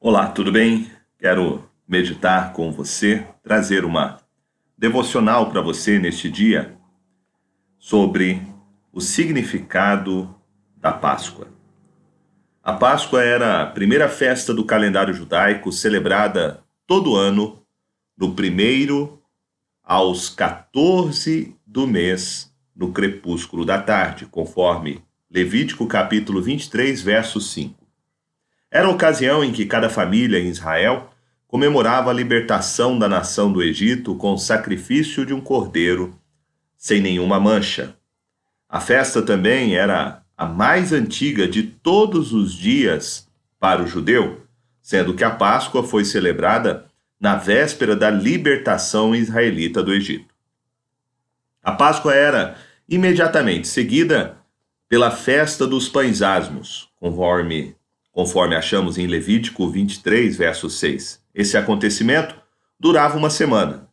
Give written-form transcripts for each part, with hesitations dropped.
Olá, tudo bem? Quero meditar com você, trazer uma devocional para você neste dia sobre o significado da Páscoa. A Páscoa era a primeira festa do calendário judaico celebrada todo ano, do primeiro aos 14 do mês, no crepúsculo da tarde, conforme Levítico capítulo 23, verso 5. Era a ocasião em que cada família em Israel comemorava a libertação da nação do Egito com o sacrifício de um cordeiro sem nenhuma mancha. A festa também era a mais antiga de todos os dias para o judeu, sendo que a Páscoa foi celebrada na véspera da libertação israelita do Egito. A Páscoa era imediatamente seguida pela festa dos pães asmos, conforme achamos em Levítico 23, verso 6. Esse acontecimento durava uma semana,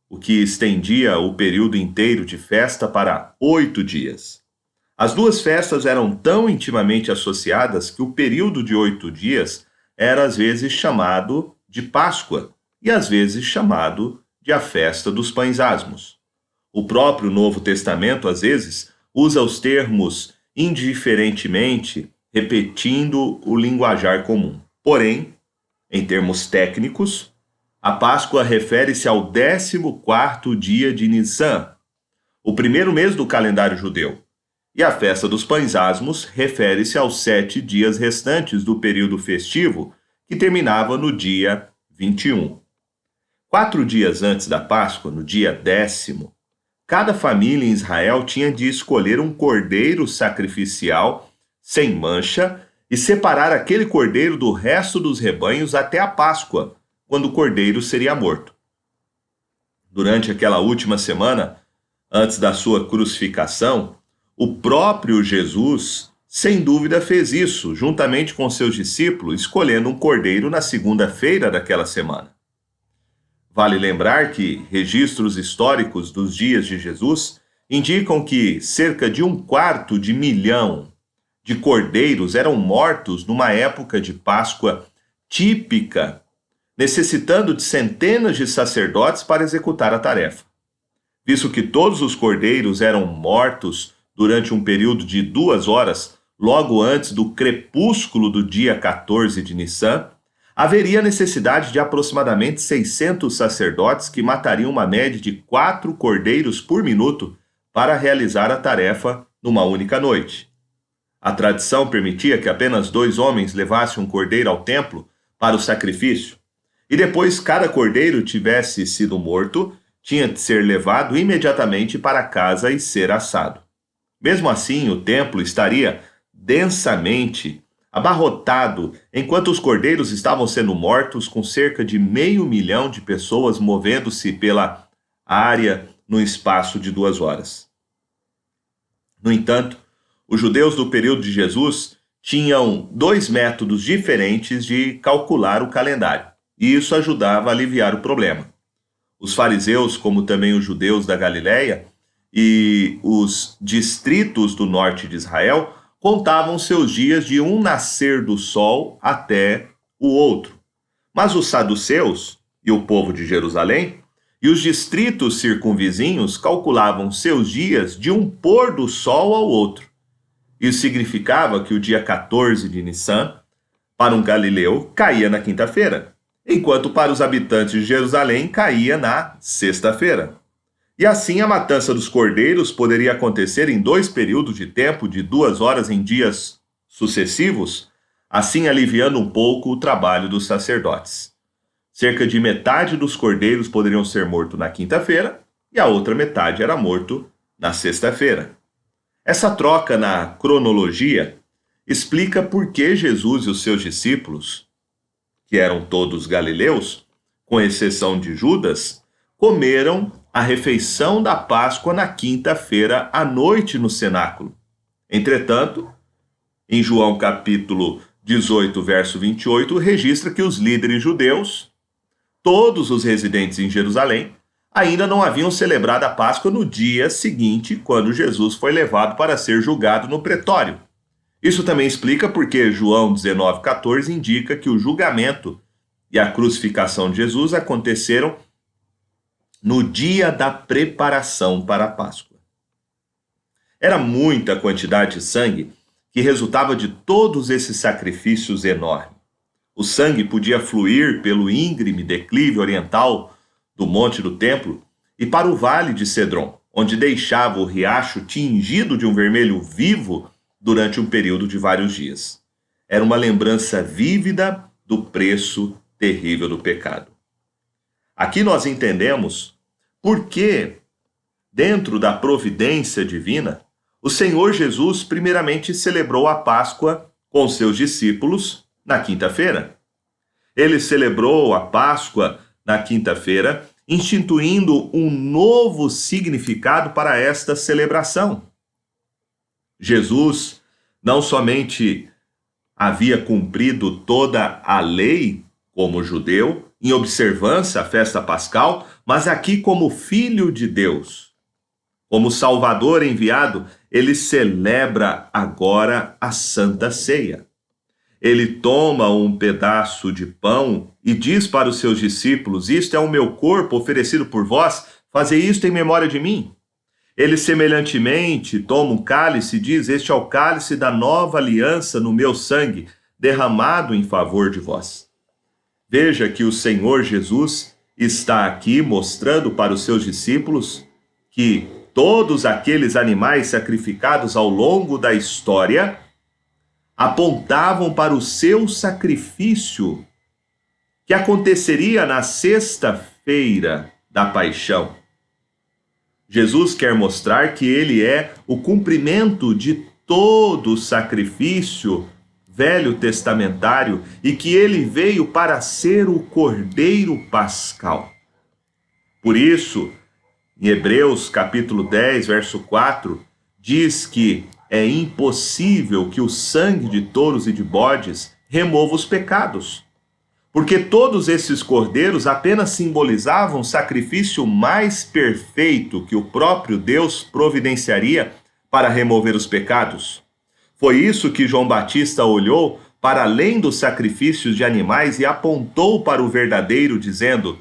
o que estendia o período inteiro de festa para 8 dias. As duas festas eram tão intimamente associadas que o período de 8 dias era às vezes chamado de Páscoa e às vezes chamado de a festa dos pães asmos. O próprio Novo Testamento, às vezes, usa os termos indiferentemente, repetindo o linguajar comum. Porém, em termos técnicos, a Páscoa refere-se ao 14º dia de Nissan, o primeiro mês do calendário judeu, e a festa dos pães asmos refere-se aos 7 dias restantes do período festivo, que terminava no dia 21. 4 dias antes da Páscoa, no dia 10º, cada família em Israel tinha de escolher um cordeiro sacrificial sem mancha e separar aquele cordeiro do resto dos rebanhos até a Páscoa, quando o cordeiro seria morto. Durante aquela última semana, antes da sua crucificação, o próprio Jesus, sem dúvida, fez isso, juntamente com seus discípulos, escolhendo um cordeiro na segunda-feira daquela semana. Vale lembrar que registros históricos dos dias de Jesus indicam que cerca de 250.000 de cordeiros eram mortos numa época de Páscoa típica, necessitando de centenas de sacerdotes para executar a tarefa. Visto que todos os cordeiros eram mortos durante um período de 2 horas, logo antes do crepúsculo do dia 14 de Nissan, haveria necessidade de aproximadamente 600 sacerdotes que matariam uma média de 4 cordeiros por minuto para realizar a tarefa numa única noite. A tradição permitia que apenas 2 homens levassem um cordeiro ao templo para o sacrifício, e depois cada cordeiro tivesse sido morto, tinha de ser levado imediatamente para casa e ser assado. Mesmo assim, o templo estaria densamente abarrotado enquanto os cordeiros estavam sendo mortos, com cerca de 500.000 de pessoas movendo-se pela área no espaço de 2 horas. No entanto, os judeus do período de Jesus tinham 2 métodos diferentes de calcular o calendário, e isso ajudava a aliviar o problema. Os fariseus, como também os judeus da Galileia e os distritos do norte de Israel, contavam seus dias de um nascer do sol até o outro. Mas os saduceus e o povo de Jerusalém e os distritos circunvizinhos calculavam seus dias de um pôr do sol ao outro. Isso significava que o dia 14 de Nissan, para um galileu, caía na quinta-feira, enquanto para os habitantes de Jerusalém caía na sexta-feira. E assim a matança dos cordeiros poderia acontecer em 2 períodos de tempo de 2 horas em dias sucessivos, assim aliviando um pouco o trabalho dos sacerdotes. Cerca de metade dos cordeiros poderiam ser mortos na quinta-feira e a outra metade era morto na sexta-feira. Essa troca na cronologia explica por que Jesus e os seus discípulos, que eram todos galileus, com exceção de Judas, comeram a refeição da Páscoa na quinta-feira à noite no cenáculo. Entretanto, em João capítulo 18, verso 28, registra que os líderes judeus, todos os residentes em Jerusalém, ainda não haviam celebrado a Páscoa no dia seguinte, quando Jesus foi levado para ser julgado no pretório. Isso também explica porque João 19,14 indica que o julgamento e a crucificação de Jesus aconteceram no dia da preparação para a Páscoa. Era muita quantidade de sangue que resultava de todos esses sacrifícios enormes. O sangue podia fluir pelo íngreme declive oriental do Monte do Templo e para o Vale de Cedron, onde deixava o riacho tingido de um vermelho vivo durante um período de vários dias. Era uma lembrança vívida do preço terrível do pecado. Aqui nós entendemos por que, dentro da providência divina, o Senhor Jesus primeiramente celebrou a Páscoa com seus discípulos na quinta-feira. Ele celebrou a Páscoa na quinta-feira, instituindo um novo significado para esta celebração. Jesus não somente havia cumprido toda a lei como judeu, em observância à festa pascal, mas aqui como filho de Deus, como Salvador enviado, ele celebra agora a Santa Ceia. Ele toma um pedaço de pão e diz para os seus discípulos: isto é o meu corpo oferecido por vós, fazei isto em memória de mim. Ele semelhantemente toma um cálice e diz: este é o cálice da nova aliança no meu sangue, derramado em favor de vós. Veja que o Senhor Jesus está aqui mostrando para os seus discípulos que todos aqueles animais sacrificados ao longo da história apontavam para o seu sacrifício, que aconteceria na sexta-feira da paixão. Jesus quer mostrar que ele é o cumprimento de todo o sacrifício velho testamentário e que ele veio para ser o Cordeiro Pascal. Por isso, em Hebreus capítulo 10, verso 4, diz que é impossível que o sangue de touros e de bodes remova os pecados, porque todos esses cordeiros apenas simbolizavam o sacrifício mais perfeito que o próprio Deus providenciaria para remover os pecados. Foi isso que João Batista olhou para além dos sacrifícios de animais e apontou para o verdadeiro, dizendo: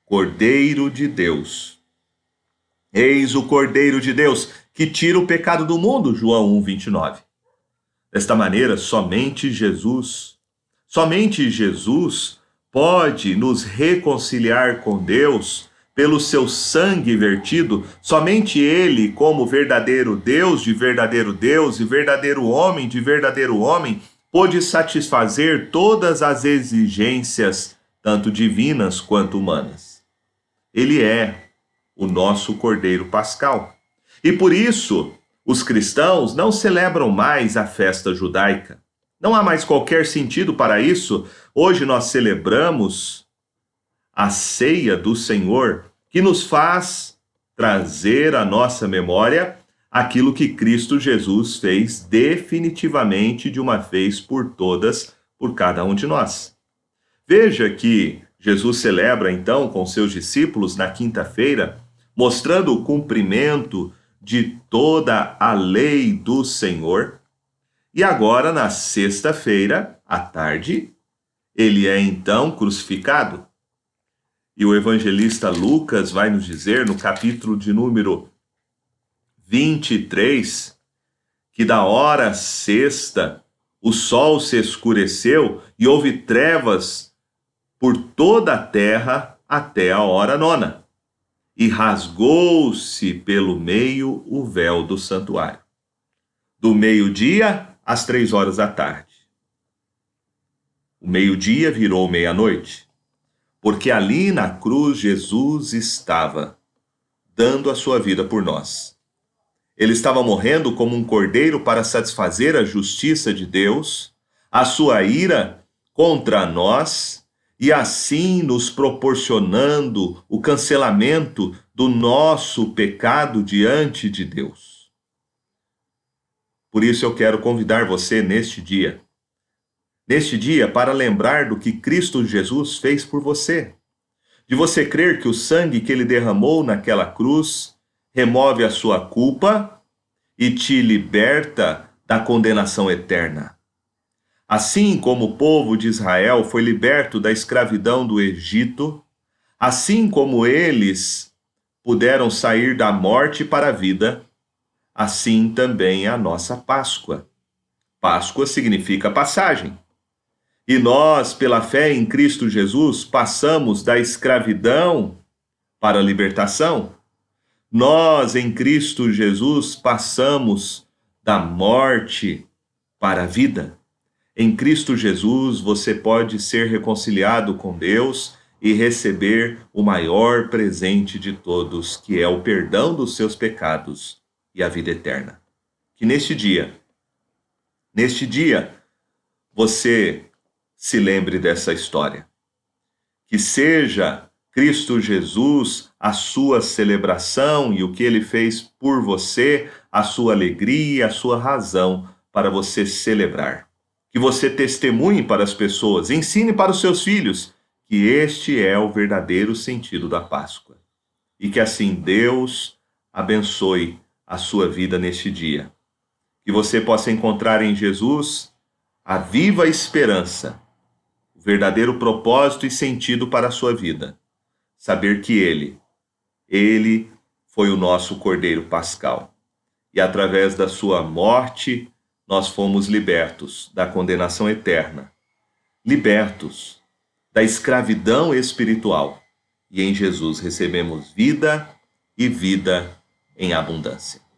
Cordeiro de Deus. Eis o Cordeiro de Deus, que tira o pecado do mundo, João 1,29. Desta maneira, somente Jesus pode nos reconciliar com Deus pelo seu sangue vertido. Somente Ele, como verdadeiro Deus de verdadeiro Deus e verdadeiro homem de verdadeiro homem, pôde satisfazer todas as exigências, tanto divinas quanto humanas. Ele é o nosso Cordeiro Pascal. E por isso, os cristãos não celebram mais a festa judaica. Não há mais qualquer sentido para isso. Hoje nós celebramos a ceia do Senhor, que nos faz trazer à nossa memória aquilo que Cristo Jesus fez definitivamente de uma vez por todas por cada um de nós. Veja que Jesus celebra então com seus discípulos na quinta-feira, mostrando o cumprimento de toda a lei do Senhor. E agora, na sexta-feira, à tarde, ele é então crucificado. E o evangelista Lucas vai nos dizer, no capítulo de número 23, que da hora sexta o sol se escureceu e houve trevas por toda a terra até a hora nona. E rasgou-se pelo meio o véu do santuário. Do meio-dia às 3 horas da tarde. O meio-dia virou meia-noite, porque ali na cruz Jesus estava, dando a sua vida por nós. Ele estava morrendo como um cordeiro para satisfazer a justiça de Deus, a sua ira contra nós, e assim nos proporcionando o cancelamento do nosso pecado diante de Deus. Por isso eu quero convidar você neste dia para lembrar do que Cristo Jesus fez por você, de você crer que o sangue que ele derramou naquela cruz remove a sua culpa e te liberta da condenação eterna. Assim como o povo de Israel foi liberto da escravidão do Egito, assim como eles puderam sair da morte para a vida, assim também é a nossa Páscoa. Páscoa significa passagem. E nós, pela fé em Cristo Jesus, passamos da escravidão para a libertação. Nós, em Cristo Jesus, passamos da morte para a vida. Em Cristo Jesus, você pode ser reconciliado com Deus e receber o maior presente de todos, que é o perdão dos seus pecados e a vida eterna. Que neste dia, você se lembre dessa história. Que seja Cristo Jesus a sua celebração e o que ele fez por você, a sua alegria, a sua razão para você celebrar. Que você testemunhe para as pessoas, ensine para os seus filhos que este é o verdadeiro sentido da Páscoa. E que assim Deus abençoe a sua vida neste dia. Que você possa encontrar em Jesus a viva esperança, o verdadeiro propósito e sentido para a sua vida. Saber que Ele foi o nosso Cordeiro Pascal. E através da sua morte, nós fomos libertos da condenação eterna, libertos da escravidão espiritual. E em Jesus recebemos vida e vida em abundância.